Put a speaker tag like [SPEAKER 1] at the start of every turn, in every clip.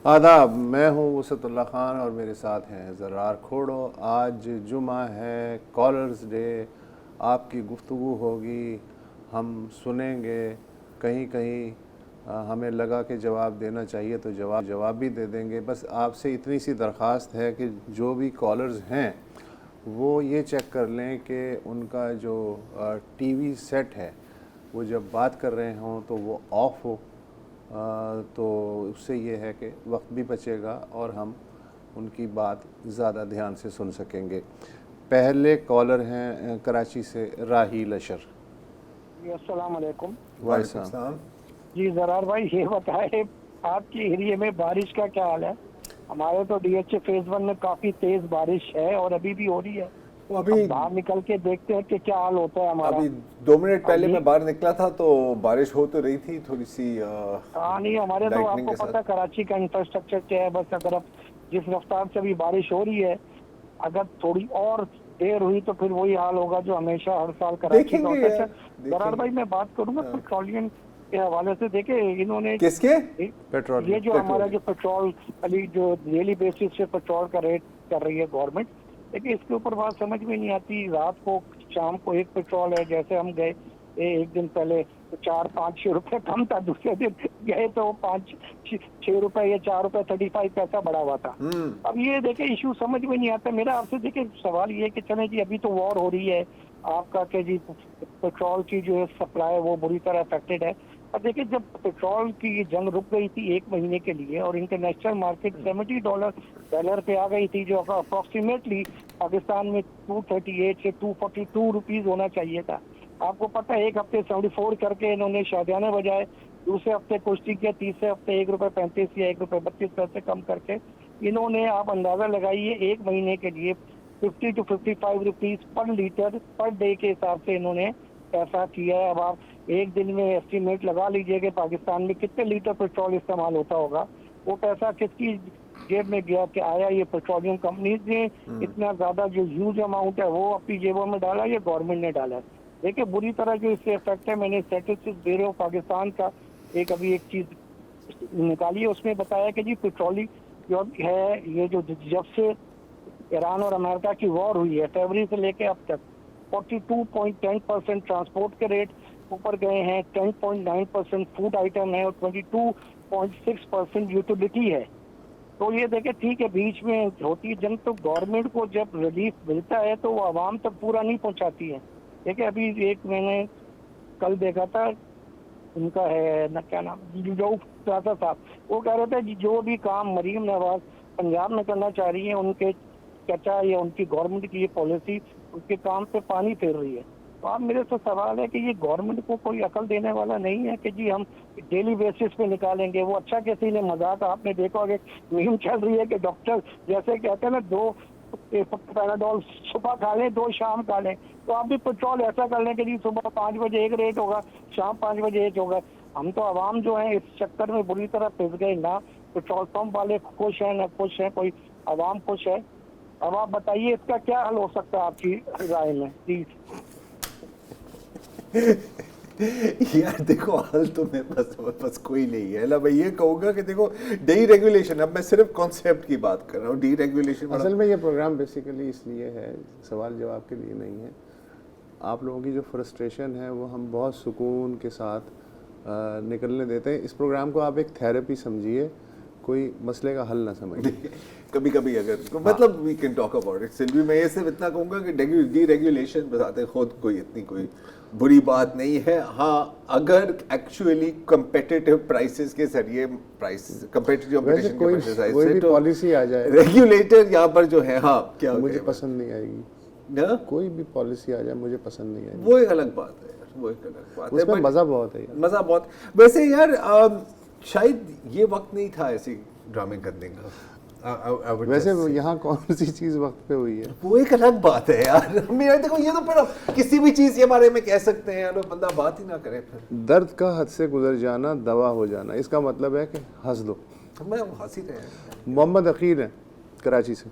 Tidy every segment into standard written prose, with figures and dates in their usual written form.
[SPEAKER 1] آداب، میں ہوں وسعت اللہ خان اور میرے ساتھ ہیں زرار کھوڑو۔ آج جمعہ ہے، کالرز ڈے، آپ کی گفتگو ہوگی، ہم سنیں گے۔ کہیں کہیں ہمیں لگا کہ جواب دینا چاہیے تو جواب بھی دے دیں گے۔ بس آپ سے اتنی سی درخواست ہے کہ جو بھی کالرز ہیں وہ یہ چیک کر لیں کہ ان کا جو ٹی وی سیٹ ہے وہ جب بات کر رہے ہوں تو وہ آف ہو، تو اس سے یہ ہے کہ وقت بھی بچے گا اور ہم ان کی بات زیادہ دھیان سے سن سکیں گے۔ پہلے کالر ہیں کراچی سے راہیل اشر۔
[SPEAKER 2] جی السلام علیکم۔
[SPEAKER 1] وعلیکم السلام۔
[SPEAKER 2] جی زرار بھائی یہ بتائے آپ کے ایریے میں بارش کا کیا حال ہے؟ ہمارے تو ڈی ایچ اے فیز 1 میں کافی تیز بارش ہے اور ابھی بھی ہو رہی ہے۔
[SPEAKER 3] ابھی
[SPEAKER 2] باہر نکل کے دیکھتے ہیں کہ کیا حال ہوتا ہے ہمارا۔
[SPEAKER 3] ابھی 2 منٹ پہلے میں باہر نکلا تھا تو بارش ہو تو رہی تھی تھوڑی سی
[SPEAKER 2] نہیں ہمارے تو آپ کو پتہ کراچی کا انفراسٹرکچر کیا ہے، بس اگر اب جس رفتار سے ابھی بارش ہو رہی ہے اگر تھوڑی اور دیر ہوئی تو پھر وہی حال ہوگا جو ہمیشہ ہر سال کراچی کا ہوتا ہے۔ زرار بھائی میں بات کروں گا پیٹرولیم کے حوالے سے، دیکھیں انہوں نے
[SPEAKER 3] کس کے
[SPEAKER 1] پیٹرول،
[SPEAKER 2] یہ جو ہمارا جو پیٹرول علی جو ڈیلی بیسس سے پیٹرول کا ریٹ کر رہی ہے گورنمنٹ، لیکن اس کے اوپر بات سمجھ میں نہیں آتی۔ رات کو شام کو ایک پیٹرول ہے، جیسے ہم گئے ایک دن پہلے 4-5 روپے کم تھا، دوسرے دن گئے تو 5-6 روپے یا 4 روپے 35 پیسہ بڑھا ہوا تھا۔ اب یہ دیکھیں ایشو سمجھ میں نہیں آتا۔ میرا آپ سے دیکھیں سوال یہ کہ چلیں جی ابھی تو وار ہو رہی ہے آپ کا کہ جی پیٹرول کی جو ہے سپلائی وہ بری طرح افیکٹڈ ہے۔ اب دیکھیں جب پیٹرول کی یہ جنگ رک گئی تھی 1 مہینے کے لیے اور انٹرنیشنل مارکیٹ $70 پہ آ گئی تھی، جو اپروکسیمیٹلی پاکستان میں 238 سے 242 روپیز ہونا چاہیے تھا۔ آپ کو پتہ ہے ایک ہفتے 74 کر کے انہوں نے شادیانے بجائے، دوسرے ہفتے کشتی کیا، تیسرے ہفتے $1.35 یا $1.32 کم کر کے انہوں نے، آپ اندازہ لگائیے 1 مہینے کے لیے 50 to 55 rupees per litre per day کے حساب سے انہوں نے ایسا کیا ہے۔ اب آپ ایک دن میں ایسٹیمیٹ لگا لیجئے کہ پاکستان میں کتنے لیٹر پیٹرول استعمال ہوتا ہوگا۔ وہ پیسہ کس کی جیب میں گیا کہ آیا یہ پیٹرولیم کمپنیز نے اتنا زیادہ جو ہیوج اماؤنٹ ہے وہ اپنی جیبوں میں ڈالا یا گورنمنٹ نے ڈالا ہے؟ دیکھیں بری طرح جو اس سے افیکٹ ہے، میں نے اسٹیٹسٹکس بیورو پاکستان کا ابھی ایک چیز نکالی ہے، اس میں بتایا کہ جی پیٹرولی جو ہے یہ جو جب سے ایران اور امریکہ کی وار ہوئی ہے فروری سے لے کے اب تک 42.10% ٹرانسپورٹ کے ریٹ اوپر گئے ہیں، 10.9% فوڈ آئٹم ہے اور 22.6% یوٹیلیٹی ہے۔ تو یہ دیکھیں ٹھیک ہے بیچ میں ہوتی ہے جنگ، تو گورنمنٹ کو جب ریلیف ملتا ہے تو وہ عوام تک پورا نہیں پہنچاتی ہے۔ دیکھیں ابھی ایک میں نے کل دیکھا تھا، ان کا ہے نا کیا نام، جو صاحب، وہ کہہ رہے تھے جو بھی کام مریم نواز پنجاب میں کرنا چاہ رہی ہیں ان کے چچا یا ان کی گورنمنٹ کی یہ پالیسی ان کے کام پہ پانی پھیر رہی ہے۔ تو آپ میرے سے سوال ہے کہ یہ گورنمنٹ کو کوئی عقل دینے والا نہیں ہے کہ جی ہم ڈیلی بیسس پہ نکالیں گے؟ وہ اچھا کسی نے مذاق آپ نے دیکھا ہوگا مہم چل رہی ہے کہ ڈاکٹر جیسے کہتے ہیں نا 2 پیراڈول صبح کھا لیں 2 شام کھا لیں، تو آپ بھی پیٹرول ایسا کر لیں کہ جی صبح 5 بجے ایک ریٹ ہوگا، شام 5 بجے ایک ہوگا۔ ہم تو عوام جو ہیں اس چکر میں بری طرح پھنس گئے، نہ پیٹرول پمپ والے خوش ہیں نہ خوش ہیں، کوئی عوام خوش ہے۔ اب آپ بتائیے اس کا کیا حل ہو سکتا ہے آپ کی رائے میں؟ پلیز
[SPEAKER 3] یار دیکھو حل تو میرے پاس کوئی نہیں ہے۔ میں یہ کہوں گا کہ دیکھو ڈی ریگولیشن، اب میں صرف کانسیپٹ کی بات کر رہا ہوں، ڈی ریگولیشن
[SPEAKER 1] اصل میں یہ پروگرام بیسیکلی اس لیے ہے، سوال جواب کے لیے نہیں ہے۔ آپ لوگوں کی جو فرسٹریشن ہے وہ ہم بہت سکون کے ساتھ نکلنے دیتے ہیں۔ اس پروگرام کو آپ ایک تھیراپی سمجھیے، کوئی مسئلے کا حل نہ سمجھیے۔
[SPEAKER 3] کبھی کبھی اگر مطلب we can talk about it سلوی، میں یہ صرف اتنا کہوں گا کہ ڈی ریگولیشن بتاتے خود کوئی اتنی کوئی بری بات نہیں ہے۔ ہاں اگر ایکچولی کمپیٹیٹیو پرائسز کے ذریعے کمپیٹیٹیو کمپٹیشن کے
[SPEAKER 1] کوئی بھی پالیسی آ جائے
[SPEAKER 3] ریگولیٹر یہاں پر جو ہے، ہاں کیا
[SPEAKER 1] مجھے پسند نہیں آئے گی، کوئی بھی پالیسی آ جائے مجھے پسند نہیں آئے گی،
[SPEAKER 3] وہ ایک الگ بات ہے، وہ ایک الگ بات ہے،
[SPEAKER 1] اس میں مزہ بہت ہے،
[SPEAKER 3] مزہ بہت۔ ویسے یار شاید یہ وقت نہیں تھا ایسی ڈرامے کرنے کا۔
[SPEAKER 1] ویسے یہاں کون سی چیز وقت پہ ہوئی ہے،
[SPEAKER 3] وہ ایک الگ بات ہے یار۔ میرا دیکھو یہ تو پھر کسی بھی چیز کے بارے میں کہہ سکتے ہیں یار، بندہ بات ہی نہ کرے پھر۔
[SPEAKER 1] درد کا حد سے گزر جانا دوا ہو جانا، اس کا مطلب ہے کہ ہنس دو۔
[SPEAKER 3] میں ہنس ہی رہے ہیں۔
[SPEAKER 1] محمد عقیل ہیں کراچی سے۔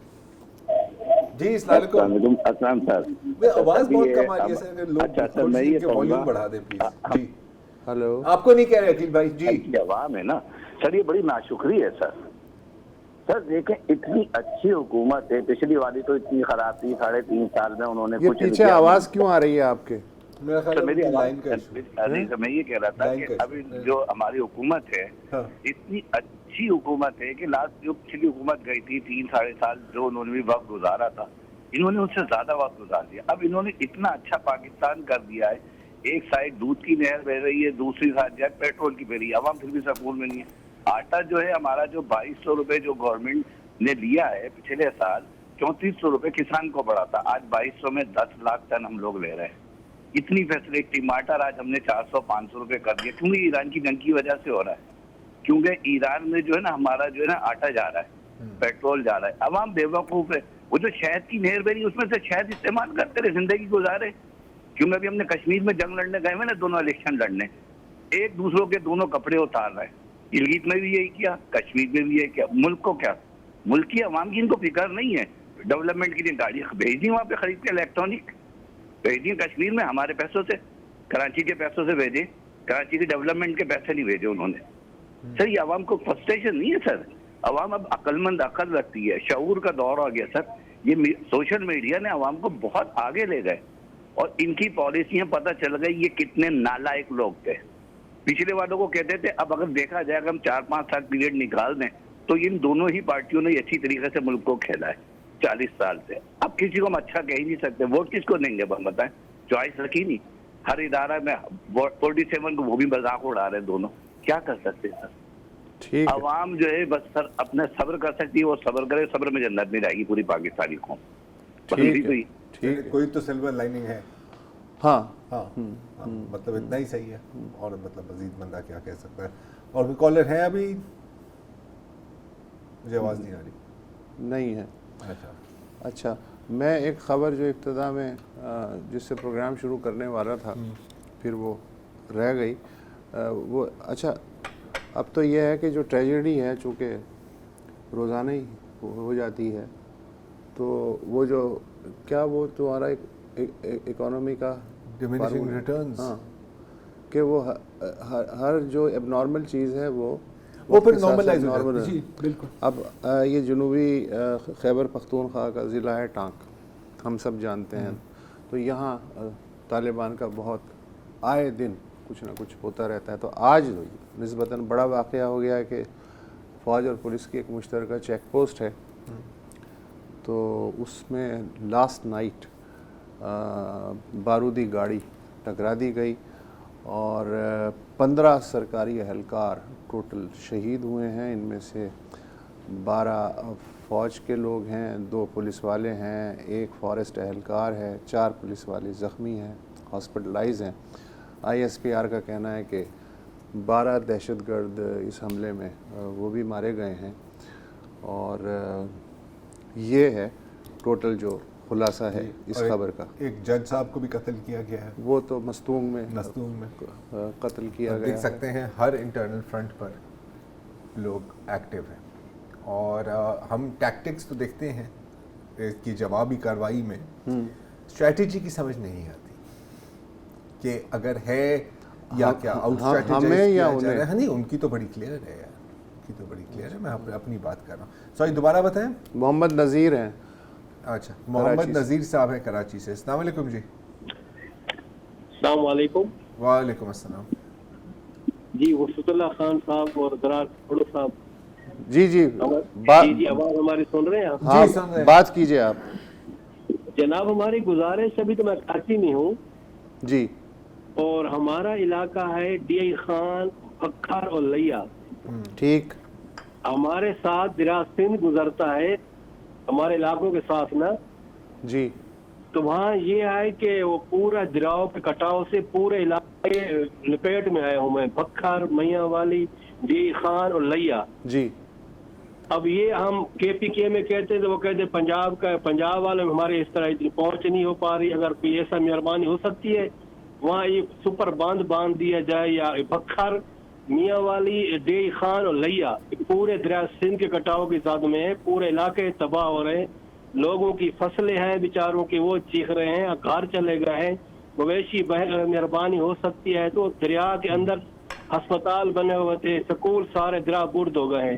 [SPEAKER 3] جی السلام علیکم۔
[SPEAKER 4] اسلام صاحب
[SPEAKER 3] آواز بہت کم آ رہی ہے سر، لوگ تھوڑی سی کے والیوم بڑھا دیں پلیز۔ جی
[SPEAKER 1] ہلو،
[SPEAKER 3] آپ کو نہیں کہہ رہے عقیل بھائی؟ جی
[SPEAKER 4] عوام ہے نا سر، یہ بڑی ناشکری ہے سر، سر دیکھیں اتنی اچھی حکومت ہے, پچھلی والی تو اتنی خراب تھی, 3.5 سال میں انہوں نے
[SPEAKER 1] یہ
[SPEAKER 4] کچھ
[SPEAKER 1] پیچھے آواز کیوں آ رہی ہے آپ کے؟
[SPEAKER 3] میرا خیال ہے
[SPEAKER 4] میری
[SPEAKER 3] لائن کا ایشو.
[SPEAKER 4] میں یہ کہہ رہا تھا کہ ابھی جو ہماری حکومت ہے اتنی اچھی حکومت ہے کہ لاسٹ جو پچھلی حکومت گئی تھی 3-3.5 سال جو انہوں نے بھی وقت گزارا تھا, انہوں نے اس سے زیادہ وقت گزار دیا. اب انہوں نے اتنا اچھا پاکستان کر دیا ہے, ایک سائڈ دودھ کی نہر بہ رہی ہے, دوسری سائڈ جو پیٹرول کی بہ رہی ہے, عوام پھر بھی سکون میں نہیں ہے. آٹا جو ہے ہمارا جو 2200 روپے جو گورنمنٹ نے لیا ہے پچھلے سال, 3400 روپے کسان کو پڑا تھا, آج 2200 میں 10 لاکھ ٹن ہم لوگ لے رہے ہیں. اتنی فیسلٹی. ٹماٹر آج ہم نے 400-500 روپے کر دیا, کیونکہ ایران کی جنگ کی وجہ سے ہو رہا ہے, کیونکہ ایران میں جو ہے نا ہمارا جو ہے نا آٹا جا رہا ہے, پیٹرول جا رہا ہے. عوام بے وقوف ہے. وہ جو شہد کی نہر بہی اس میں سے شہد استعمال کرتے رہے, زندگی گزارے. کیونکہ ابھی ہم نے کشمیر میں جنگ لڑنے گئے ہوئے نا, دونوں الیکشن لڑنے, ایک دوسروں کے دونوں کپڑے اتار رہے ہیں. گلگت میں بھی یہی کیا, کشمیر میں بھی یہی کیا. ملک کو کیا, ملک کی عوام کی ان کو فکر نہیں ہے. ڈیولپمنٹ کے لیے گاڑی بھیج دی وہاں پہ خرید کے, الیکٹرانک بھیج دی کشمیر میں ہمارے پیسوں سے, کراچی کے پیسوں سے بھیجے, کراچی کے ڈیولپمنٹ کے پیسے نہیں بھیجے انہوں نے. سر یہ عوام کو فرسٹریشن نہیں ہے سر, عوام اب عقل مند عقل رکھتی ہے, شعور کا دور آ گیا سر. یہ سوشل میڈیا نے عوام کو بہت آگے لے گئے, اور ان کی پالیسیاں پتہ چل گئی یہ کتنے نالائق لوگ تھے. پچھلے والوں کو کہتے تھے, اب اگر دیکھا جائے اگر ہم 4-5 سال پیریڈ نکال دیں تو ان دونوں ہی پارٹیوں نے اچھی طریقے سے ملک کو کھیلا ہے 40 سال سے. اب کسی کو ہم اچھا کہہ ہی نہیں سکتے. ووٹ کس کو دیں گے ہم بتائیں, چوائس رکھی نہیں. ہر ادارہ میں 47 کو وہ بھی مذاق اڑا رہے ہیں دونوں. کیا کر سکتے ہیں سر؟ عوام جو ہے بس سر اپنے صبر کر سکتی ہے, وہ صبر کرے, صبر میں جنت نہیں رہے گی پوری پاکستانی قوم.
[SPEAKER 3] کوئی تو سلور لائننگ ہے.
[SPEAKER 1] ہاں
[SPEAKER 3] مطلب اتنا ہی صحیح ہے, اور مطلب مزید بندہ کیا کہہ سکتا ہے. اور کوئی کالر ہے ابھی؟ مجھے آواز نہیں آ رہی.
[SPEAKER 1] نہیں ہے. اچھا, میں ایک خبر جو ابتدا میں جس سے پروگرام شروع کرنے والا تھا پھر وہ رہ گئی, وہ اچھا اب تو یہ ہے کہ جو ٹریجڈی ہے چونکہ روزانہ ہی ہو جاتی ہے, تو وہ جو کیا وہ تمہارا اکانومی کا
[SPEAKER 3] ڈیمینشنگ ریٹرنز,
[SPEAKER 1] ہاں, کہ وہ ہر جو اب نارمل چیز ہے وہ
[SPEAKER 3] پھر نارملائز ہو جاتی ہے. جی بالکل.
[SPEAKER 1] اب یہ جنوبی خیبر پختونخوا کا ضلع ہے ٹانک, ہم سب جانتے ہیں, تو یہاں طالبان کا بہت آئے دن کچھ نہ کچھ ہوتا رہتا ہے. تو آج نسبتاً بڑا واقعہ ہو گیا ہے کہ فوج اور پولیس کی ایک مشترکہ چیک پوسٹ ہے, تو اس میں لاسٹ نائٹ بارودی گاڑی ٹکرا دی گئی, اور 15 سرکاری اہلکار ٹوٹل شہید ہوئے ہیں. ان میں سے 12 فوج کے لوگ ہیں, 2 پولیس والے ہیں, 1 فارسٹ اہلکار ہے, 4 پولیس والے زخمی ہیں, ہاسپٹلائز ہیں. ISPR کا کہنا ہے کہ 12 دہشت گرد اس حملے میں وہ بھی مارے گئے ہیں, اور یہ ہے ٹوٹل جو خلاصہ ہے اس خبر کا.
[SPEAKER 3] ایک جج صاحب کو بھی قتل کیا گیا ہے,
[SPEAKER 1] وہ تو مستونگ میں قتل کیا گیا.
[SPEAKER 3] دیکھ سکتے ہیں ہر انٹرنل فرنٹ پر لوگ ایکٹیو ہیں, اور ہم ٹیکٹکس تو دیکھتے ہیں اس کی جوابی کارروائی میں. اسٹریٹجی کی سمجھ نہیں آتی کہ اگر ہے یا کیا آؤٹ اسٹریٹجائز کیا جا رہا ہے. نہیں, ان کی تو بڑی کلیئر ہے یار, ان کی تو بڑی کلیئر ہے. میں اپنی بات کر رہا ہوں. سوری دوبارہ بتائیں.
[SPEAKER 1] محمد نذیر ہیں.
[SPEAKER 3] اچھا, محمد نذیر صاحب ہیں کراچی سے. السلام علیکم. جی
[SPEAKER 5] السلام علیکم.
[SPEAKER 3] وعلیکم السلام.
[SPEAKER 5] جی وفد اللہ خان صاحب اور درار کھوڑو صاحب.
[SPEAKER 1] جی
[SPEAKER 5] جی آواز ہماری سن رہے ہیں آپ؟
[SPEAKER 1] ہاں بات کیجئے آپ.
[SPEAKER 5] جناب ہماری گزارش, ابھی تو میں کراچی میں ہوں
[SPEAKER 1] جی,
[SPEAKER 5] اور ہمارا علاقہ ہے DI خان, بکھر اور لیا.
[SPEAKER 1] ٹھیک.
[SPEAKER 5] ہمارے ساتھ دریا سندھ گزرتا ہے ہمارے علاقوں کے ساتھ نا.
[SPEAKER 1] جی,
[SPEAKER 5] تو وہاں یہ ہے کہ وہ پورا دریاؤں کے کٹاؤ سے پورے علاقے لپیٹ میں آئے ہوں میں, بکھر, میاں والی, DI خان اور لیا.
[SPEAKER 1] جی.
[SPEAKER 5] اب یہ ہم KPK میں کہتے تھے, وہ کہتے پنجاب والے ہمارے اس طرح اتنی پہنچ نہیں ہو پا رہی. اگر کوئی ایسا مہربانی ہو سکتی ہے وہاں یہ سپر باندھ دیا جائے, یا بکھر, میاں والی, DI خان اور لیا پورے دریا سندھ کے کٹاؤ کی زد میں ہے. پورے علاقے تباہ ہو رہے ہیں, لوگوں کی فصلیں ہیں بیچاروں کی وہ چیخ رہے ہیں, گھر چلے گئے ہیں. مویشی مہربانی ہو سکتی ہے تو دریا کے اندر ہسپتال بنے ہوئے تھے, سکول سارے دریا برد ہو گئے ہیں.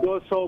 [SPEAKER 2] 200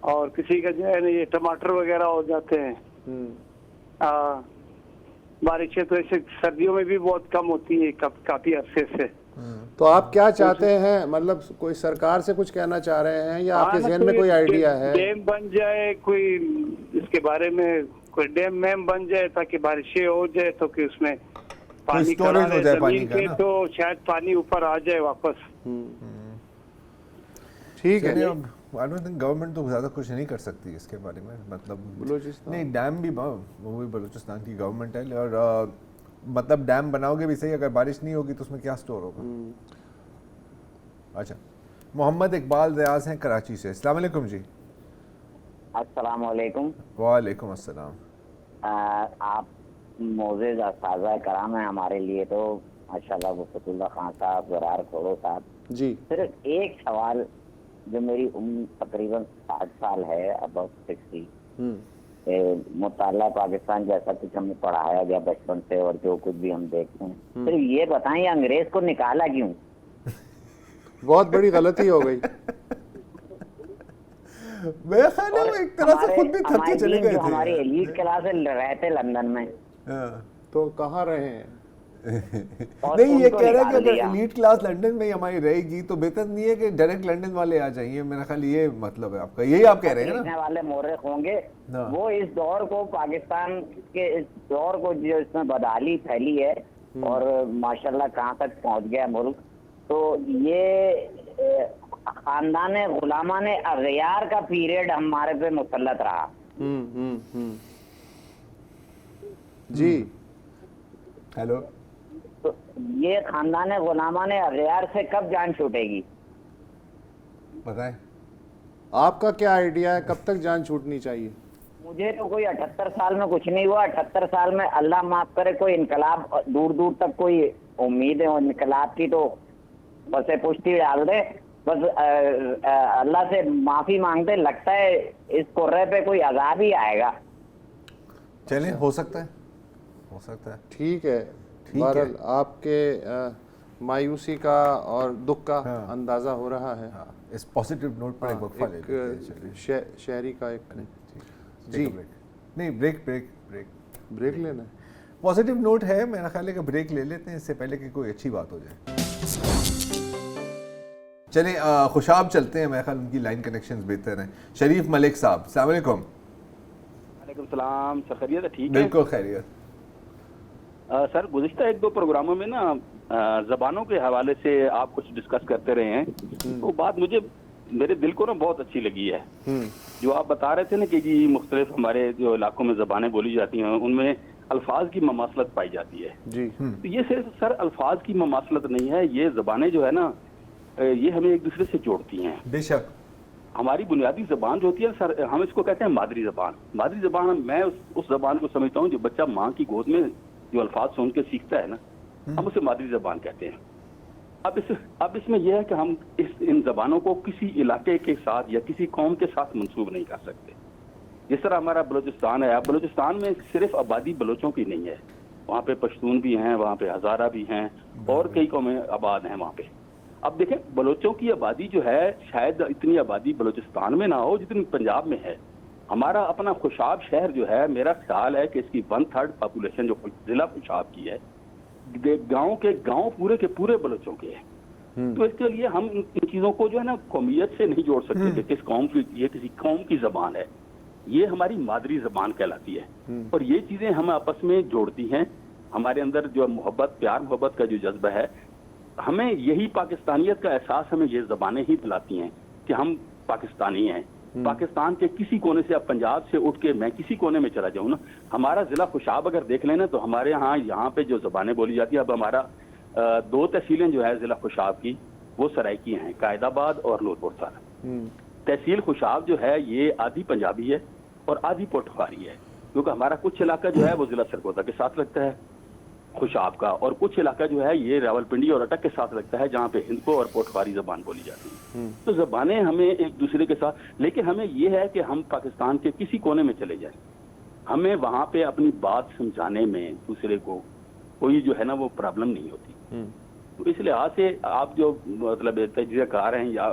[SPEAKER 6] اور کسی کا جو ہے نا یہ ٹماٹر وغیرہ ہو جاتے ہیں. بارشیں تو ایسے سردیوں میں بھی بہت کم ہوتی ہے کافی عرصے سے.
[SPEAKER 1] تو آپ کیا چاہتے ہیں, مطلب کوئی سرکار سے کچھ کہنا چاہ رہے ہیں یا آپ کے ذہن میں کوئی آئیڈیا ہے؟
[SPEAKER 6] ڈیم بن جائے کوئی, اس کے بارے میں کوئی ڈیم ویم بن جائے تاکہ بارشیں ہو جائے تو کہ اس میں پانی
[SPEAKER 3] اسٹوریج ہو جائے پانی کا نا,
[SPEAKER 6] تو شاید پانی اوپر آ جائے واپس.
[SPEAKER 1] ٹھیک ہے.
[SPEAKER 3] گورنمنٹ تو زیادہ کچھ نہیں کر سکتی اس کے بارے میں, مطلب نہیں ڈیم بھی وہ بھی بلوچستان کی گورنمنٹ ہے, اور مطلب ڈیم بناؤ گے بھی صحیح, اگر بارش نہیں ہوگی تو اس میں کیا سٹور ہوگا. اچھا, محمد اقبال ریاض ہیں کراچی سے. السلام علیکم جی.
[SPEAKER 7] السلام علیکم.
[SPEAKER 3] وعلیکم السلام.
[SPEAKER 7] آپ معزز اساتذہ کرام ہیں ہمارے لیے تو ماشاءاللہ, وفد اللہ خان صاحب, زرار کھوڑو صاحب
[SPEAKER 1] جی.
[SPEAKER 7] صرف ایک سوال, جو میری عمر تقریباً 60 سال ہے, اباؤٹ 60, مطالعہ پاکستان جیسا کچھ ہمیں پڑھایا گیا بچپن سے اور جو کچھ بھی ہم دیکھتے ہیں, صرف یہ بتائیں انگریز کو نکالا کیوں؟
[SPEAKER 1] بہت بڑی غلطی ہو گئی.
[SPEAKER 3] میرا خیال ہے وہ ایک طرح سے خود بھی تھک کے چلے گئے تھے.
[SPEAKER 7] ہماری ایلیٹ کلاس رہتے لندن میں,
[SPEAKER 1] تو کہاں رہے ہیں؟
[SPEAKER 3] نہیں, یہ کہہ رہا ہے کہ اگر ایلیٹ کلاس لنڈن میں ہماری رہے گی تو بہتر نہیں ہے کہ ڈائریکٹ لنڈن والے آ جائیں. میرا خیال یہ مطلب ہے آپ کا, یہی آپ کہہ رہے ہیں نا.
[SPEAKER 7] والے مورخ ہوں گے وہ اس دور کو, پاکستان کے اس دور کو جو اس میں بدحالی پھیلی ہے اور ماشاءاللہ کہاں تک پہنچ گیا ملک, تو یہ خاندان غلامان اغیار کا پیریڈ ہمارے پہ مسلط رہا.
[SPEAKER 1] جی
[SPEAKER 3] ہیلو.
[SPEAKER 7] تو یہ خاندان غلامان اغیار سے کب جان چھوٹے گی؟
[SPEAKER 3] بتائیں
[SPEAKER 1] آپ کا کیا آئیڈیا ہے, کب تک جان چھوٹنی چاہیے؟
[SPEAKER 7] مجھے تو کوئی 78 سال میں کچھ نہیں ہوا. 78 سال میں اللہ معاف کرے کوئی انقلاب دور دور تک کوئی امید ہے انقلاب کی, تو بس پشتی ڈال دے, بس اللہ سے معافی مانگتے, لگتا ہے اس قرے پہ کوئی عذاب ہی آئے گا.
[SPEAKER 3] چلیں, ہو سکتا ہے, ہو سکتا ہے.
[SPEAKER 1] ٹھیک ہے. بہرحال آپ کے مایوسی کا اور دکھ کا اندازہ ہو رہا ہے.
[SPEAKER 3] اس پازیٹیو نوٹ پر ایک وقفہ لیتے ہیں.
[SPEAKER 1] شہری کا ایک
[SPEAKER 3] جی نہیں, بریک
[SPEAKER 1] لینا ہے.
[SPEAKER 3] پازیٹیو نوٹ ہے, میرا خیال ہے کہ بریک لے لیتے ہیں اس سے پہلے کہ کوئی اچھی بات ہو جائے. چلیں خوشاب چلتے ہیں, میرا خیال ان کی لائن کنیکشنز بہتر ہیں. شریف ملک صاحب, السلام علیکم.
[SPEAKER 8] وعلیکم السلام. سر خیریت ہے؟ ٹھیک ہے,
[SPEAKER 3] بالکل خیریت.
[SPEAKER 8] سر گزشتہ 1-2 پروگراموں میں نا زبانوں کے حوالے سے آپ کچھ ڈسکس کرتے رہے ہیں, تو بات مجھے میرے دل کو نا بہت اچھی لگی ہے. جو آپ بتا رہے تھے نا کہ جی مختلف ہمارے جو علاقوں میں زبانیں بولی جاتی ہیں ان میں الفاظ کی مماثلت پائی جاتی ہے.
[SPEAKER 1] جی.
[SPEAKER 8] تو یہ صرف سر الفاظ کی مماثلت نہیں ہے, یہ زبانیں جو ہے نا یہ ہمیں ایک دوسرے سے جوڑتی ہیں.
[SPEAKER 3] بے شک.
[SPEAKER 8] ہماری بنیادی زبان جو ہوتی ہے سر, ہم اس کو کہتے ہیں مادری زبان. مادری زبان میں اس زبان کو سمجھتا ہوں جو بچہ ماں کی گود میں جو الفاظ سن کے سیکھتا ہے نا, ہم اسے مادری زبان کہتے ہیں. اب اس میں یہ ہے کہ ہم ان زبانوں کو کسی علاقے کے ساتھ یا کسی قوم کے ساتھ منسوب نہیں کر سکتے. جس طرح ہمارا بلوچستان ہے, بلوچستان میں صرف آبادی بلوچوں کی نہیں ہے, وہاں پہ پشتون بھی ہیں, وہاں پہ ہزارہ بھی ہیں, اور کئی قومیں آباد ہیں وہاں پہ. اب دیکھیں بلوچوں کی آبادی جو ہے شاید اتنی آبادی بلوچستان میں نہ ہو جتنی پنجاب میں ہے. ہمارا اپنا خوشاب شہر جو ہے, میرا خیال ہے کہ اس کی 1/3 پاپولیشن جو ضلع خوشاب کی ہے, گاؤں پورے کے پورے بلوچوں کے ہیں. تو اس کے لیے ہم ان چیزوں کو جو ہے نا قومیت سے نہیں جوڑ سکتے کہ کس قوم کی, یہ کسی قوم کی زبان ہے. یہ ہماری مادری زبان کہلاتی ہے, اور یہ چیزیں ہمیں آپس میں جوڑتی ہیں. ہمارے اندر جو محبت, پیار محبت کا جو جذبہ ہے, ہمیں یہی پاکستانیت کا احساس ہمیں یہ زبانیں ہی دلاتی ہیں کہ ہم پاکستانی ہیں. پاکستان کے کسی کونے سے, اب پنجاب سے اٹھ کے میں کسی کونے میں چلا جاؤں نا, ہمارا ضلع خوشاب اگر دیکھ لینا تو ہمارے یہاں پہ جو زبانیں بولی جاتی ہیں, اب ہمارا 2 تحصیلیں جو ہے ضلع خوشاب کی وہ سرائکی ہیں, قائد آباد اور نورپور سر. تحصیل خوشاب جو ہے یہ آدھی پنجابی ہے اور آدھی پوٹوخاری ہے, کیونکہ ہمارا کچھ علاقہ جو ہے وہ ضلع سرگودا کے ساتھ لگتا ہے خوشاب کا, اور کچھ علاقہ جو ہے یہ راولپنڈی اور اٹک کے ساتھ لگتا ہے جہاں پہ ہندکو اور پوٹخاری زبان بولی جاتی ہے. تو زبانیں ہمیں ایک دوسرے کے ساتھ, لیکن ہمیں یہ ہے کہ ہم پاکستان کے کسی کونے میں چلے جائیں, ہمیں وہاں پہ اپنی بات سمجھانے میں دوسرے کو کوئی جو ہے نا وہ پرابلم نہیں ہوتی. تو اس لحاظ سے آپ جو مطلب تجزیہ کار ہیں یا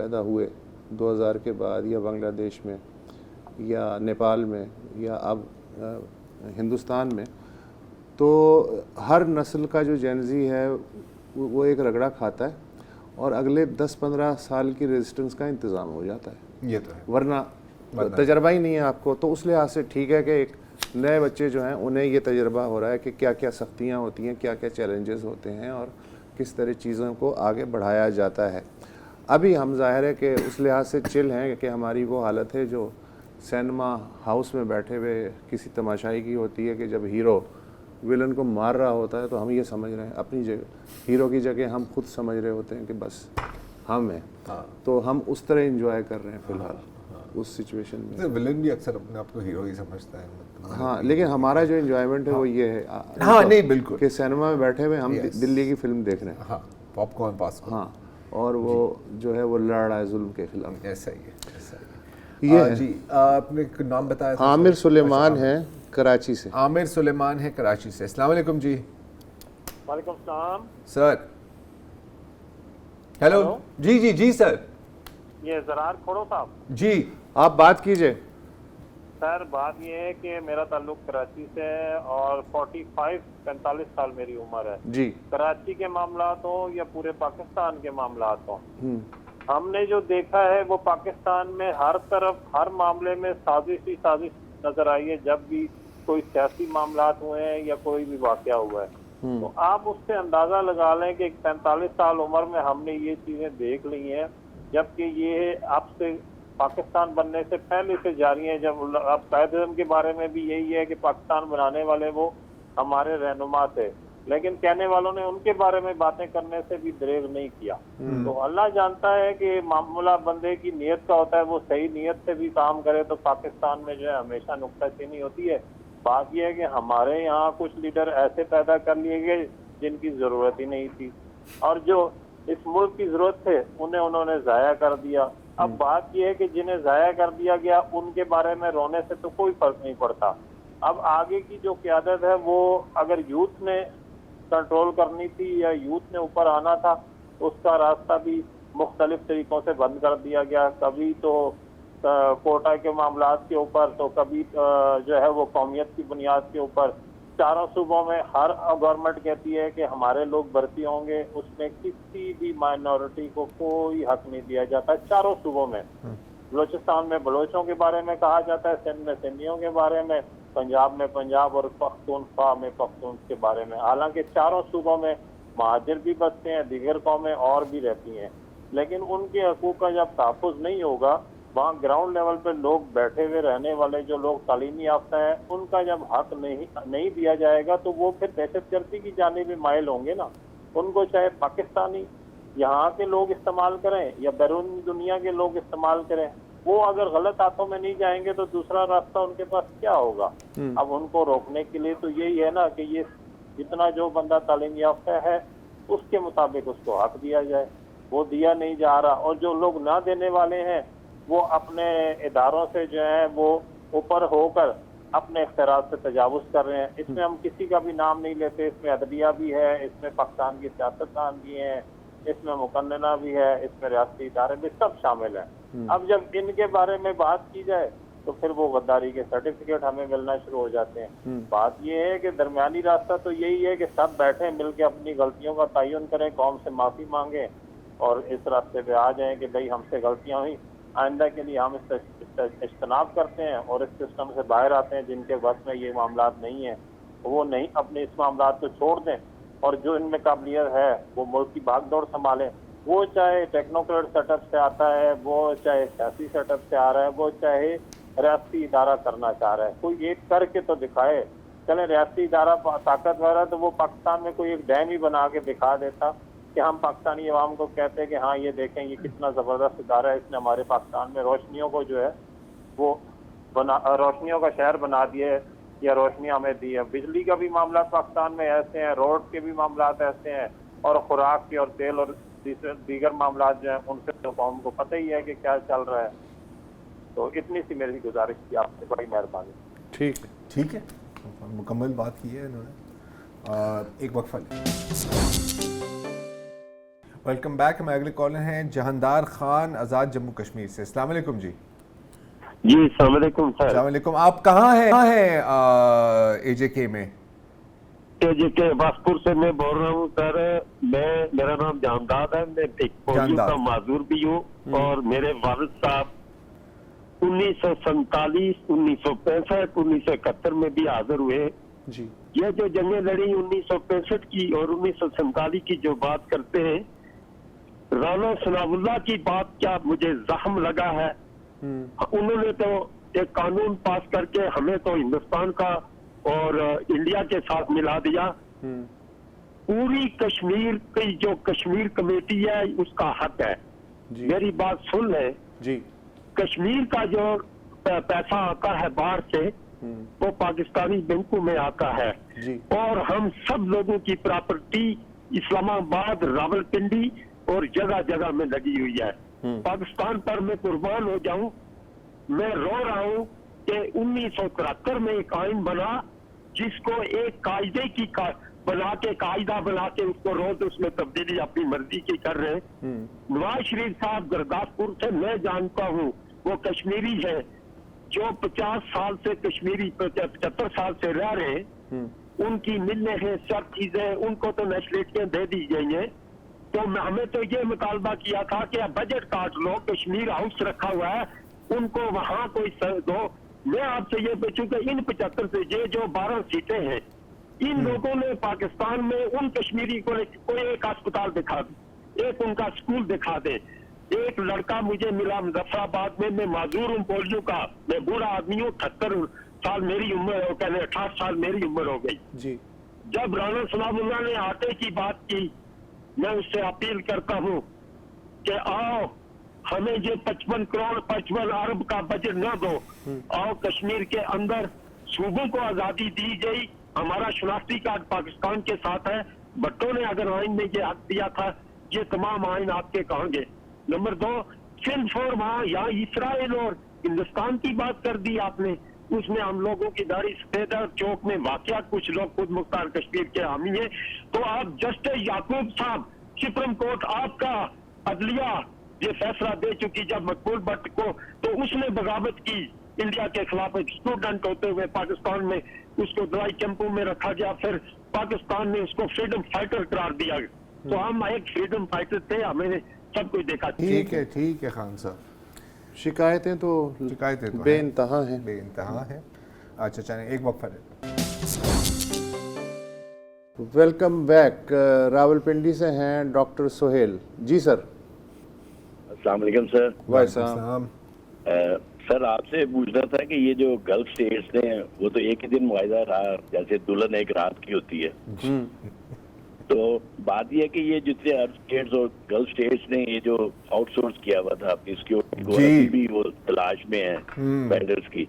[SPEAKER 1] پیدا ہوئے 2000 کے بعد یا بنگلہ دیش میں یا نیپال میں یا اب ہندوستان میں، تو ہر نسل کا جو جینزی ہے وہ ایک رگڑا کھاتا ہے اور اگلے 10-15 سال کی ریزسٹنس کا انتظام ہو جاتا ہے.
[SPEAKER 3] یہ تو ہے،
[SPEAKER 1] ورنہ تجربہ ہی نہیں ہے آپ کو. تو اس لحاظ سے ٹھیک ہے کہ ایک نئے بچے جو ہیں انہیں یہ تجربہ ہو رہا ہے کہ کیا کیا سختیاں ہوتی ہیں، کیا کیا چیلنجز ہوتے ہیں اور کس طرح چیزوں کو آگے بڑھایا جاتا ہے. ابھی ہم ظاہر ہے کہ اس لحاظ سے چل ہیں کہ ہماری وہ حالت ہے جو سینما ہاؤس میں بیٹھے ہوئے کسی تماشائی کی ہوتی ہے کہ جب ہیرو ولن کو مار رہا ہوتا ہے تو ہم یہ سمجھ رہے ہیں اپنی جگہ، ہیرو کی جگہ ہم خود سمجھ رہے ہوتے ہیں کہ بس ہم ہیں. تو ہم اس طرح انجوائے کر رہے ہیں فی الحال اس سچویشن میں.
[SPEAKER 3] ولن بھی اکثر اپنے آپ کو ہیرو ہی سمجھتا ہے.
[SPEAKER 1] ہاں لیکن ہمارا جو انجوائمنٹ ہے وہ یہ ہے
[SPEAKER 3] ہاں نہیں بالکل
[SPEAKER 1] کہ سینما میں بیٹھے ہوئے ہم دلی کی فلم دیکھ رہے ہیں.
[SPEAKER 3] ہاں پاپ کارن پاس.
[SPEAKER 1] ہاں اور وہ جو ہے وہ لڑ رہا ہے ظلم کے خلاف.
[SPEAKER 3] ایسا ہی ہے، ایسا ہی.
[SPEAKER 1] یہ
[SPEAKER 3] جی آپ نے نام بتایا تھا.
[SPEAKER 1] عامر سلیمان ہے کراچی سے.
[SPEAKER 3] عامر سلیمان ہے کراچی سے. السلام علیکم جی.
[SPEAKER 9] وعلیکم السلام
[SPEAKER 3] سر. ہیلو جی جی جی سر.
[SPEAKER 9] یہ زرار کھوڑو صاحب
[SPEAKER 3] جی
[SPEAKER 1] آپ بات کیجئے.
[SPEAKER 9] سر بات یہ ہے کہ میرا تعلق کراچی سے ہے اور 45 سال میری عمر ہے.
[SPEAKER 1] جی
[SPEAKER 9] کراچی کے معاملات ہوں یا پورے پاکستان کے معاملات ہوں، ہم نے جو دیکھا ہے وہ پاکستان میں ہر طرف ہر معاملے میں سازش ہی سازش نظر آئی ہے. جب بھی کوئی سیاسی معاملات ہوئے ہیں یا کوئی بھی واقعہ ہوا ہے تو آپ اس سے اندازہ لگا لیں کہ 45 سال عمر میں ہم نے یہ چیزیں دیکھ لی ہیں، جبکہ یہ اب سے پاکستان بننے سے پہلے سے جاری ہیں. جب اب قائد اعظم کے بارے میں بھی یہی ہے کہ پاکستان بنانے والے وہ ہمارے رہنما تھے، لیکن کہنے والوں نے ان کے بارے میں باتیں کرنے سے بھی دریغ نہیں کیا. تو اللہ جانتا ہے کہ معاملہ بندے کی نیت کا ہوتا ہے، وہ صحیح نیت سے بھی کام کرے تو پاکستان میں جو ہے ہمیشہ نکتہ چینی ہوتی ہے. بات یہ ہے کہ ہمارے یہاں کچھ لیڈر ایسے پیدا کر لیے گئے جن کی ضرورت ہی نہیں تھی، اور جو اس ملک کی ضرورت تھے انہوں نے ضائع کر دیا. اب بات یہ ہے کہ جنہیں ضائع کر دیا گیا ان کے بارے میں رونے سے تو کوئی فرق نہیں پڑتا. اب آگے کی جو قیادت ہے وہ اگر یوتھ نے کنٹرول کرنی تھی یا یوتھ نے اوپر آنا تھا، اس کا راستہ بھی مختلف طریقوں سے بند کر دیا گیا. کبھی تو کوٹا کے معاملات کے اوپر، تو کبھی جو ہے وہ قومیت کی بنیاد کے اوپر. چاروں صوبوں میں ہر گورنمنٹ کہتی ہے کہ ہمارے لوگ بھرتی ہوں گے، اس میں کسی بھی مائنورٹی کو کوئی حق نہیں دیا جاتا چاروں صوبوں میں. بلوچستان میں بلوچوں کے بارے میں کہا جاتا ہے، سندھ میں سندھیوں کے بارے میں، پنجاب میں پنجاب اور پختونخوا میں پختون کے بارے میں. حالانکہ چاروں صوبوں میں مہاجر بھی بستے ہیں، دیگر قومیں اور بھی رہتی ہیں، لیکن ان کے حقوق کا جب تحفظ نہیں ہوگا، وہاں گراؤنڈ لیول پہ لوگ بیٹھے ہوئے رہنے والے جو لوگ تعلیمی یافتہ ہیں ان کا جب حق نہیں دیا جائے گا تو وہ پھر دہشت گردی کی جانب بھی مائل ہوں گے نا. ان کو چاہے پاکستانی یہاں کے لوگ استعمال کریں یا بیرون دنیا کے لوگ استعمال کریں، وہ اگر غلط ہاتھوں میں نہیں جائیں گے تو دوسرا راستہ ان کے پاس کیا ہوگا. اب ان کو روکنے کے لیے تو یہی ہے نا کہ یہ جتنا جو بندہ تعلیم یافتہ ہے اس کے مطابق اس کو حق دیا جائے. وہ دیا نہیں جا رہا، اور جو لوگ نہ دینے والے ہیں وہ اپنے اداروں سے جو ہے وہ اوپر ہو کر اپنے اختیارات سے تجاوز کر رہے ہیں. اس میں ہم کسی کا بھی نام نہیں لیتے، اس میں عدلیہ بھی ہے، اس میں پاکستان کی سیاستدان بھی ہیں، اس میں مقننہ بھی ہے، اس میں ریاستی ادارے بھی سب شامل ہیں. اب جب ان کے بارے میں بات کی جائے تو پھر وہ غداری کے سرٹیفکیٹ ہمیں ملنا شروع ہو جاتے ہیں. بات یہ ہے کہ درمیانی راستہ تو یہی ہے کہ سب بیٹھیں مل کے اپنی غلطیوں کا تعین کریں، قوم سے معافی مانگیں اور اس راستے پہ آ جائیں کہ بھائی ہم سے غلطیاں ہوئی، آئندہ کے لیے ہم اس سے اجتناب کرتے ہیں اور اس سسٹم سے باہر آتے ہیں. جن کے بس میں یہ معاملات نہیں ہیں وہ نہیں اپنے اس معاملات کو چھوڑ دیں، اور جو ان میں قابلیت ہے وہ ملک کی بھاگ دوڑ سنبھالیں. وہ چاہے ٹیکنوکریٹ سیٹ اپ سے آتا ہے، وہ چاہے سیاسی سیٹ اپ سے آ رہا ہے، وہ چاہے ریاستی ادارہ کرنا چاہ رہا ہے، کوئی ایک کر کے تو دکھائے. چلے ریاستی ادارہ طاقتور ہے تو وہ پاکستان میں کوئی ایک ڈیم ہی بنا کے دکھا دیتا کہ ہم پاکستانی عوام کو کہتے ہیں کہ ہاں یہ دیکھیں یہ کتنا زبردست ادارہ ہے، اس نے ہمارے پاکستان میں روشنیوں کو جو ہے وہ روشنیوں کا شہر بنا دیا ہے یا روشنیاں ہمیں دی ہے. بجلی کا بھی معاملات پاکستان میں ایسے ہیں، روڈ کے بھی معاملات ایسے ہیں، اور خوراک کے اور تیل اور دیگر معاملات جو ہیں ان سے تو قوم کو پتہ ہی ہے کہ کیا چل رہا ہے. تو اتنی سی میری گزارش تھی آپ سے، بڑی مہربانی.
[SPEAKER 3] ٹھیک ہے، مکمل بات کی ہے انہوں نے. ایک وقفہ لیں. Welcome back. ہمارے اگلے کالر ہیں جہاندار خان آزاد جموں کشمیر سے. السلام علیکم جی.
[SPEAKER 5] جی السلام علیکم سر.
[SPEAKER 3] السلام علیکم. آپ کہاں ہیں اے جے کے میں؟
[SPEAKER 5] اے جے کے واسپور سے میں بول رہا ہوں سر. میرا نام جہاندار ہے. میں ایک پولیو کا معذور بھی ہوں اور میرے والد صاحب 1947 1965 1971 میں بھی حاضر ہوئے جی. یہ جو جنگیں لڑی 1965 کی اور 1947 کی جو بات کرتے ہیں, رانا ثناء اللہ کی بات کیا مجھے زخم لگا ہے. انہوں نے تو ایک قانون پاس کر کے ہمیں تو ہندوستان کا اور انڈیا کے ساتھ ملا دیا. پوری کشمیر کی جو کشمیر کمیٹی ہے اس کا حق ہے. میری بات سن لیں جی. کشمیر کا جو پیسہ آتا ہے باہر سے وہ پاکستانی بینکوں میں آتا ہے اور ہم سب لوگوں کی پراپرٹی اسلام آباد راول پنڈی اور جگہ جگہ میں لگی ہوئی ہے. پاکستان پر میں قربان ہو جاؤں. میں رو رہا ہوں کہ 1973 میں ایک آئین بنا جس کو ایک قاعدے کی بنا کے قاعدہ بنا کے اس کو روز اس میں تبدیلی اپنی مرضی کی کر رہے ہیں. نواز شریف صاحب گرداسپور سے میں جانتا ہوں, وہ کشمیری ہے جو 50 سال سے کشمیری 75 سال سے رہ رہے ہیں. ان کی ملنے ہیں سب چیزیں, ان کو تو نیشنلٹیاں دے دی گئی ہیں. تو ہمیں تو یہ مطالبہ کیا تھا کہ بجٹ کاٹ لو, کشمیر ہاؤس رکھا ہوا ہے ان کو وہاں کوئی دو. میں آپ سے یہ پوچھوں کہ ان 75 سے یہ جو 12 سیٹیں ہیں ان لوگوں نے پاکستان میں ان کشمیری کو کوئی ایک اسپتال دکھا دے, ایک ان کا اسکول دکھا دے. ایک لڑکا مجھے ملا مظفر آباد میں, میں معذور ہوں پولیو کا, میں بوڑھا آدمی ہوں, 78 سال میری عمر ہو, کہنے 68 سال میری عمر ہو گئی جی. جب رانا ثناء اللہ نے آٹے کی بات کی میں اس سے اپیل کرتا ہوں کہ آؤ ہمیں یہ 55 کروڑ 55 ارب کا بجٹ نہ دو, آؤ کشمیر کے اندر صوبوں کو آزادی دی گئی. ہمارا شناختی کارڈ پاکستان کے ساتھ ہے. بھٹو نے اگر آئین میں یہ حق دیا تھا یہ تمام آئین آپ کے کہاں گے. نمبر 2 صرف اور وہاں یہاں اسرائیل اور ہندوستان کی بات کر دی آپ نے, اس میں ہم لوگوں کی داڑھی سفید ہے. چوک میں واقعہ کچھ لوگ خود مختار کشمیر کے حامی ہیں. تو آپ جسٹس یعقوب صاحب سپریم کورٹ آپ کا عدلیہ یہ فیصلہ دے چکی جب مقبول بٹ کو, تو اس نے بغاوت کی انڈیا کے خلاف. ایک اسٹوڈنٹ ہوتے ہوئے پاکستان میں اس کو دوائی کیمپوں میں رکھا گیا, پھر پاکستان نے اس کو فریڈم فائٹر قرار دیا. تو ہم ایک فریڈم فائٹر تھے, ہمیں سب کچھ دیکھا.
[SPEAKER 3] ٹھیک ہے خان صاحب.
[SPEAKER 1] شکایتیں تو بے انتہا ہیں,
[SPEAKER 3] بے انتہا ہیں. اچھا چلیں ایک وقفہ لیں.
[SPEAKER 1] Welcome back. راولپنڈی سے ہیں ڈاکٹر سہیل جی. سر
[SPEAKER 10] السلام علیکم سر.
[SPEAKER 1] وعلیکم السلام.
[SPEAKER 10] سر آپ سے پوچھنا تھا کہ یہ جو گلف اسٹیٹس نے وہ تو ایک ہی دن معاہدہ رہا, جیسے دلہن ایک رات کی ہوتی ہے. تو بات یہ ہے کہ یہ جتنے عرب اسٹیٹس اور گلف اسٹیٹس نے یہ جو آؤٹ سورس کیا ہوا تھا اپنی سیکورٹی کو, ابھی بھی وہ تلاش میں ہیں وینڈرز کی.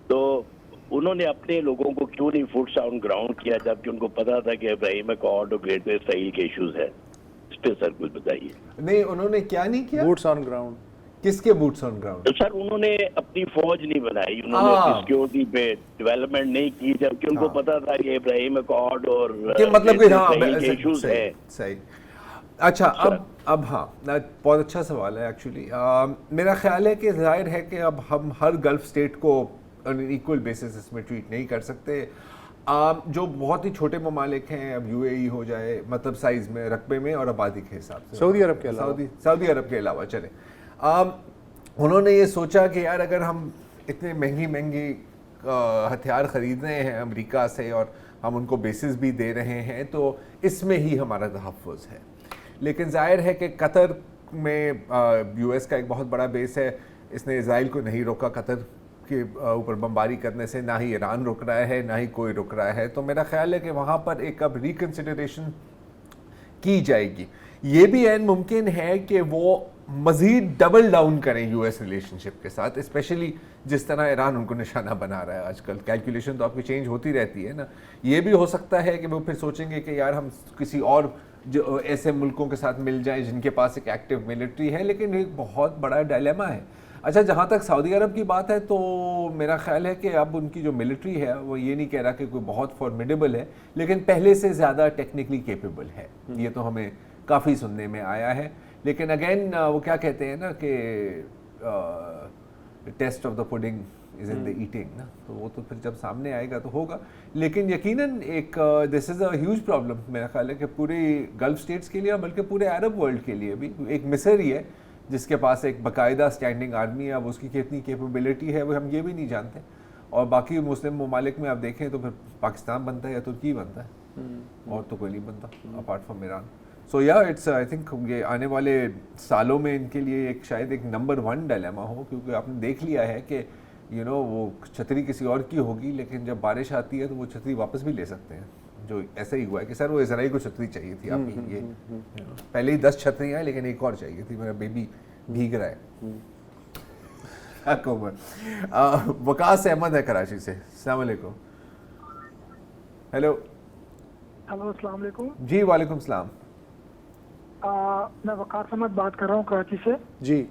[SPEAKER 10] تو انہوں نے اپنے لوگوں کو کیوں نہیں فوٹس آن گراؤنڈ کیا جبکہ ان کو پتا تھا کہ ابراہیم اکارڈ اور گریٹ ویسٹ ساحل کے ایشوز ہیں. اس پہ سر کچھ بتائیے.
[SPEAKER 3] نہیں انہوں نے کیا نہیں کیا,
[SPEAKER 1] بوٹس آن گراؤنڈ.
[SPEAKER 3] کس کے بوٹس آن گراؤنڈ؟
[SPEAKER 10] سر انہوں نے اپنی فوج نہیں بنائی, انہوں نے اپنی سیکورٹی پہ ڈیولپمنٹ نہیں کی جبکہ ان کو پتا تھا کہ ابراہیم اکارڈ اور
[SPEAKER 3] مطلب ایشوز ہیں. صحیح. اچھا اب ہاں بہت اچھا سوال ہے ایکچولی. میرا خیال ہے کہ ظاہر ہے کہ اب ہم ہر گلف اسٹیٹ کو ایکول بیسس اس میں ٹریٹ نہیں کر سکتے. جو بہت ہی چھوٹے ممالک ہیں, اب یو اے ای ہو جائے, مطلب سائز میں, رقبے میں اور آبادی کے حساب سے,
[SPEAKER 1] سعودی عرب کے علاوہ چلیں,
[SPEAKER 3] انہوں نے یہ سوچا کہ یار اگر ہم اتنے مہنگی ہتھیار خرید رہے ہیں امریکہ سے اور ہم ان کو بیسز بھی دے رہے ہیں تو اس میں ہی ہمارا تحفظ ہے. لیکن ظاہر ہے کہ قطر میں یو ایس کا ایک بہت بڑا بیس ہے, اس نے اسرائیل کو نہیں روکا قطر کے اوپر بمباری کرنے سے, نہ ہی ایران رک رہا ہے, نہ ہی کوئی رک رہا ہے. تو میرا خیال ہے کہ وہاں پر ایک اب ریکنسیڈریشن کی جائے گی. یہ بھی عین ممکن ہے کہ وہ مزید ڈبل ڈاؤن کریں یو ایس ریلیشن شپ کے ساتھ, اسپیشلی جس طرح ایران ان کو نشانہ بنا رہا ہے آج کل. کیلکولیشن تو آپ کی چینج ہوتی رہتی ہے نا. یہ بھی ہو سکتا ہے کہ وہ پھر سوچیں گے کہ یار ہم کسی اور جو ایسے ملکوں کے ساتھ مل جائیں جن کے پاس ایک ایکٹیو ملٹری ہے, لیکن ایک بہت بڑا ڈائلیما ہے. اچھا جہاں تک سعودی عرب کی بات ہے تو میرا خیال ہے کہ اب ان کی جو ملٹری ہے وہ یہ نہیں کہہ رہا کہ کوئی بہت فارمیڈیبل ہے, لیکن پہلے سے زیادہ ٹیکنیکلی کیپیبل ہے, یہ تو ہمیں
[SPEAKER 11] کافی سننے میں آیا ہے. لیکن اگین وہ کیا کہتے ہیں نا کہ test of the pudding is in the eating نا, تو وہ تو پھر جب سامنے آئے گا تو ہوگا. لیکن یقیناً ایک دس از اے ہیوج پرابلم میرا خیال ہے کہ پوری گلف اسٹیٹس کے لیے, بلکہ پورے عرب ورلڈ کے لیے بھی. ایک مصر ہی ہے جس کے پاس ایک باقاعدہ اسٹینڈنگ آرمی ہے, اب اس کی کتنی کیپیبلٹی ہے وہ ہم یہ بھی نہیں جانتے. اور باقی مسلم ممالک میں آپ دیکھیں تو پھر پاکستان بنتا ہے یا ترکی بنتا ہے, اور تو کوئی نہیں بنتا اپارٹ فرام ایران. سو یا اٹس آئی تھنک یہ آنے والے سالوں میں ان کے لیے ایک شاید ایک نمبر 1 ڈائلیما ہو, کیونکہ آپ نے دیکھ لیا ہے کہ وہ چھتری کسی اور کی ہوگی, لیکن جب بارش آتی ہے تو وہ چھتری واپس بھی لے سکتے ہیں. جو ایسا ہی ہوا ہے کہ سر وہ اسرائیل کو چھتری چاہیے تھی آپ کی, یہ پہلے ہی 10 چھتریاں ہیں لیکن ایک اور چاہیے تھی, میرا بیبی بھیگ رہا ہے. وقاص احمد ہے کراچی سے. السلام علیکم. ہیلو
[SPEAKER 12] السلام علیکم.
[SPEAKER 11] جی وعلیکم السلام.
[SPEAKER 12] میں وقاص احمد بات کر رہا ہوں کراچی سے.
[SPEAKER 1] جی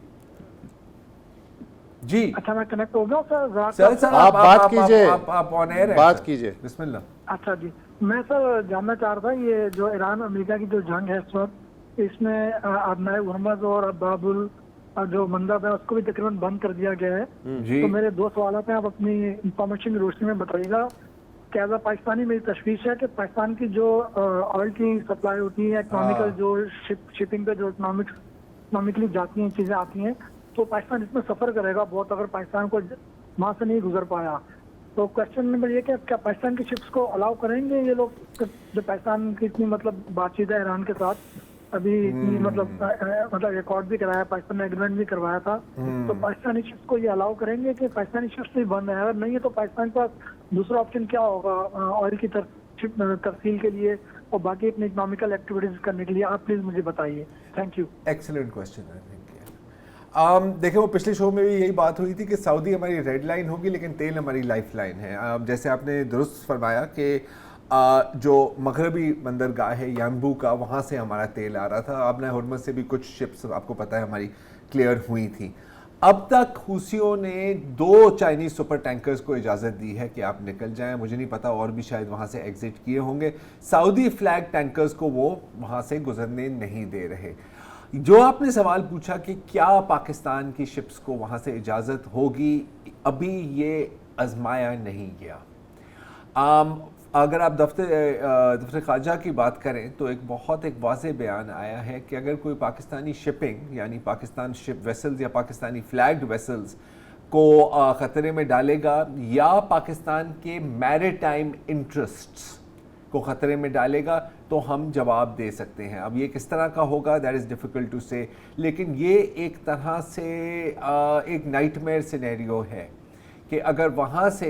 [SPEAKER 11] جی
[SPEAKER 12] اچھا میں کنیکٹ ہو گیا
[SPEAKER 11] سر.
[SPEAKER 1] آپ بات کیجئے,
[SPEAKER 11] آپ آن ایئر ہیں,
[SPEAKER 1] بات کیجئے.
[SPEAKER 11] بسم اللہ.
[SPEAKER 12] اچھا جی, میں سر جاننا چاہ رہا تھا یہ جو ایران امریکہ کی جو جنگ ہے اس وقت, اس میں ابنائے ہرمز اور باب جو مندب ہے اس کو بھی تقریباً بند کر دیا گیا ہے. تو میرے 2 سوالات ہیں, آپ اپنی انفارمیشن کی روشنی میں بتائیے گا. کہ ایز اے پاکستانی میری تشویش ہے کہ پاکستان کی جو آئل کی سپلائی ہوتی ہے, اکنامیکل جو شپنگ پہ جو اکنامکلی جاتی ہیں چیزیں آتی ہیں, تو پاکستان اس میں سفر کرے گا بہت اگر پاکستان کو وہاں سے نہیں گزر پایا. تو کوشچن نمبر یہ کہ کیا پاکستان کی شپس کو الاؤ کریں گے یہ لوگ, جو پاکستان کی اتنی مطلب بات چیت ہے ایران کے ساتھ, ابھی اتنی مطلب ریکارڈ بھی کرایا, پاکستان نے ایگریمنٹ بھی کروایا تھا, تو پاکستانی شپس کو یہ الاؤ کریں گے کہ پاکستانی شپس بھی بند ہے؟ اگر نہیں ہے تو پاکستان کے پاس دوسرا آپشن کیا ہوگا آئل کی ترسیل کے لیے اور باقی اپنی اکنامیکل ایکٹیویٹیز کرنے کے لیے؟ آپ پلیز مجھے بتائیے. Thank you.
[SPEAKER 11] ایکسلنٹ کوشچن ہے. دیکھیں وہ پچھلے شو میں بھی یہی بات ہوئی تھی کہ سعودی ہماری ریڈ لائن ہوگی لیکن تیل ہماری لائف لائن ہے. جیسے آپ نے درست فرمایا کہ جو مغربی بندرگاہ ہے یانبو کا, وہاں سے ہمارا تیل آ رہا تھا. ابن ہرمز سے بھی کچھ شپس آپ کو پتہ ہے ہماری کلیئر ہوئی تھیں. اب تک حوثیوں نے 2 چائنیز سپر ٹینکرز کو اجازت دی ہے کہ آپ نکل جائیں. مجھے نہیں پتا اور بھی شاید وہاں سے ایگزٹ کیے ہوں گے. سعودی فلیگ ٹینکرز کو وہ وہاں سے گزرنے نہیں دے رہے. جو آپ نے سوال پوچھا کہ کیا پاکستان کی شپس کو وہاں سے اجازت ہوگی, ابھی یہ آزمایا نہیں گیا. اگر آپ دفتر خارجہ کی بات کریں تو ایک بہت واضح بیان آیا ہے کہ اگر کوئی پاکستانی شپنگ یعنی پاکستان شپ ویسلز یا پاکستانی فلیگڈ ویسلز کو خطرے میں ڈالے گا یا پاکستان کے میریٹائم انٹرسٹس کو خطرے میں ڈالے گا تو ہم جواب دے سکتے ہیں. اب یہ کس طرح کا ہوگا دیٹ از ڈیفیکلٹ ٹو سے, لیکن یہ ایک طرح سے ایک نائٹ میئر سینیریو ہے کہ اگر وہاں سے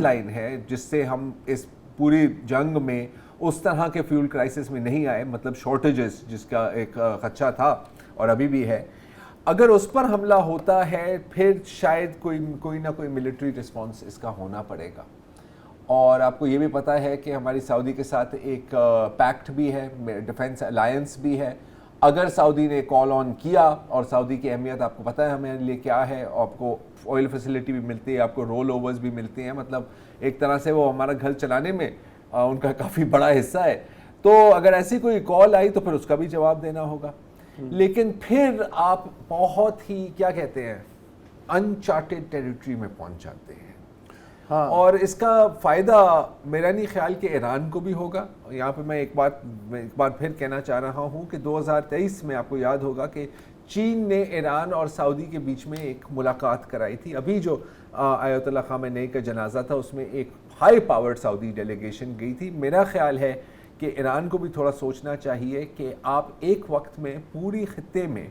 [SPEAKER 11] لائن ہے جس سے ہم اس پوری جنگ میں اس طرح کے فیول کرائسس میں نہیں آئے, مطلب شارٹیجز جس کا ایک خدشہ تھا اور ابھی بھی ہے, اگر اس پر حملہ ہوتا ہے پھر شاید کوئی نہ کوئی ملٹری رسپانس اس کا ہونا پڑے گا. اور آپ کو یہ بھی پتہ ہے کہ ہماری سعودی کے ساتھ ایک پیکٹ بھی ہے, ڈیفنس الائنس بھی ہے. اگر سعودی نے کال آن کیا, اور سعودی کی اہمیت آپ کو پتہ ہے ہمارے لیے کیا ہے, آپ کو آئل فیسلٹی بھی ملتی ہے, آپ کو رول اوورز بھی ملتے ہیں, مطلب ایک طرح سے وہ ہمارا گھر چلانے میں ان کا کافی بڑا حصہ ہے. تو اگر ایسی کوئی کال آئی تو پھر اس کا بھی جواب دینا ہوگا. لیکن پھر آپ بہت ہی کیا کہتے ہیں انچارٹیڈ ٹیریٹری میں پہنچ جاتے ہیں. اور اس کا فائدہ میرا نہیں خیال کہ ایران کو بھی ہوگا. یہاں پہ میں ایک بات پھر کہنا چاہ رہا ہوں کہ 2023 میں آپ کو یاد ہوگا کہ چین نے ایران اور سعودی کے بیچ میں ایک ملاقات کرائی تھی. ابھی جو آیت اللہ خامنئی کا جنازہ تھا اس میں ایک ہائی پاورڈ سعودی ڈیلیگیشن گئی تھی. میرا خیال ہے کہ ایران کو بھی تھوڑا سوچنا چاہیے کہ آپ ایک وقت میں پوری خطے میں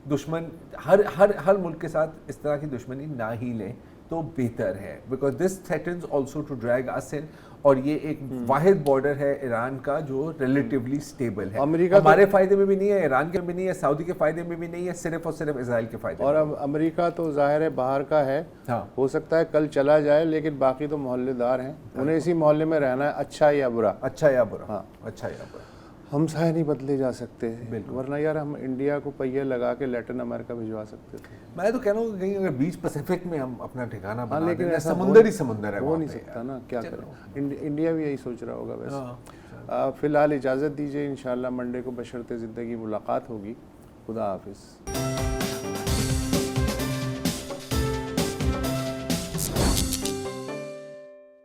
[SPEAKER 11] دشمن ہر ملک کے ساتھ اس طرح کی دشمنی نہ ہی لیں تو بہتر ہے, because this threatens also to drag us in, اور یہ ایک واحد بارڈر ہے ایران کا جو ریلیٹیولی سٹیبل ہے. ہمارے فائدے میں بھی نہیں ہے, ایران کے بھی نہیں ہے, سعودی کے فائدے میں بھی نہیں ہے, صرف اور صرف اسرائیل کے فائدے.
[SPEAKER 1] اور اب امریکہ تو ظاہر ہے باہر کا ہے, ہو سکتا ہے کل چلا جائے, لیکن باقی تو محلے دار ہیں, انہیں اسی محلے میں رہنا ہے, اچھا یا برا.
[SPEAKER 11] اچھا یا برا, ہاں اچھا یا برا.
[SPEAKER 1] ہم سائے نہیں بدلے جا سکتے, ورنہ یار ہم انڈیا کو پہیے لگا کے لیٹن امریکہ بھجوا سکتے تھے.
[SPEAKER 11] میں تو کہہ رہا ہوں کہ کہیں اگر بیچ پیسفک میں ہم اپنا ٹھکانہ بنا دیں, لیکن سمندر ہی سمندر ہے,
[SPEAKER 1] ہو نہیں سکتا نا, کیا کریں. انڈیا بھی یہی سوچ رہا ہوگا ویسے. فی الحال اجازت دیجیے، انشاءاللہ منڈے کو بشرط زندگی ملاقات ہوگی. خدا حافظ.